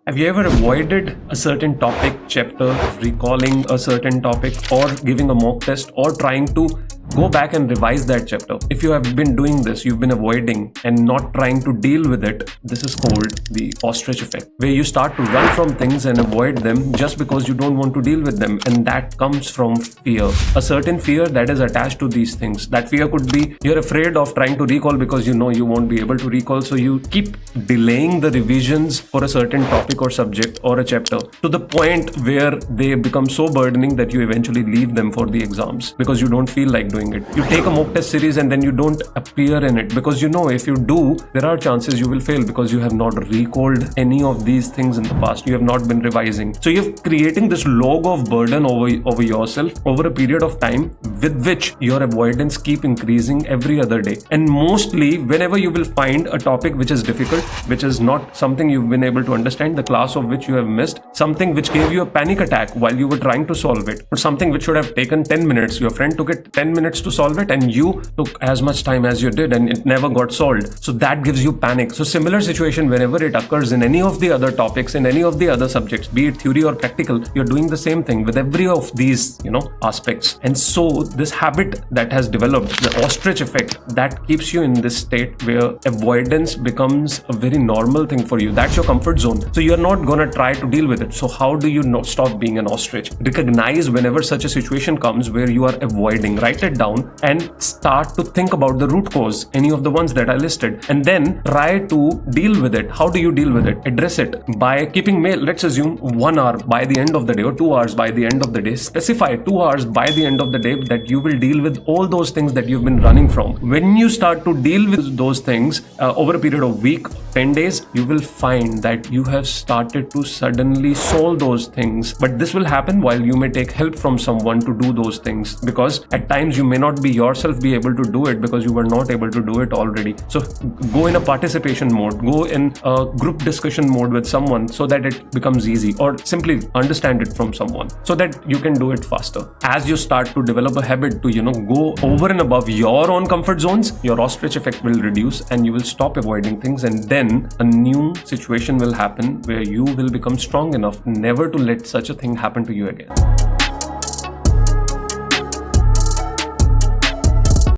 Have you ever avoided a certain topic, chapter, recalling a certain topic, or giving a mock test, or trying to go back and revise that chapter? If you have been doing this, you've been avoiding and not trying to deal with it, this is called the ostrich effect, where you start to run from things and avoid them just because you don't want to deal with them. And that comes from fear, a certain fear that is attached to these things. That fear could be you're afraid of trying to recall because you know you won't be able to recall, so you keep delaying the revisions for a certain topic or subject or a chapter to the point where they become so burdening that you eventually leave them for the exams because you don't feel like doing it. You take a mock test series and then you don't appear in it because you know if you do, there are chances you will fail because you have not recalled any of these things in the past. You have not been revising. So you're creating this log of burden over yourself over a period of time, with which your avoidance keep increasing every other day. And mostly whenever you will find a topic which is difficult, which is not something you've been able to understand, the class of which you have missed, something which gave you a panic attack while you were trying to solve it, or something which should have taken 10 minutes, your friend took it 10 minutes to solve it and you took as much time as you did and it never got solved. So that gives you panic. So similar situation whenever it occurs in any of the other topics, in any of the other subjects, be it theory or practical, you're doing the same thing with every of these, aspects. And so this habit that has developed, the ostrich effect, that keeps you in this state where avoidance becomes a very normal thing for you. That's your comfort zone. So you're not gonna try to deal with it. So how do you not stop being an ostrich? Recognize whenever such a situation comes where you are avoiding, write it down and start to think about the root cause, any of the ones that I listed, and then try to deal with it. How do you deal with it? Address it by keeping let's assume 1 hour by the end of the day or 2 hours by the end of the day. Specify 2 hours by the end of the day that you will deal with all those things that you've been running from. When you start to deal with those things over a period of week, 10 days, you will find that you have started to suddenly solve those things. But this will happen while you may take help from someone to do those things, because at times you may not be yourself be able to do it because you were not able to do it already. So go in a participation mode, go in a group discussion mode with someone so that it becomes easy, or simply understand it from someone so that you can do it faster. As you start to develop a habit to go over and above your own comfort zones, your ostrich effect will reduce and you will stop avoiding things, and then a new situation will happen where you will become strong enough never to let such a thing happen to you again.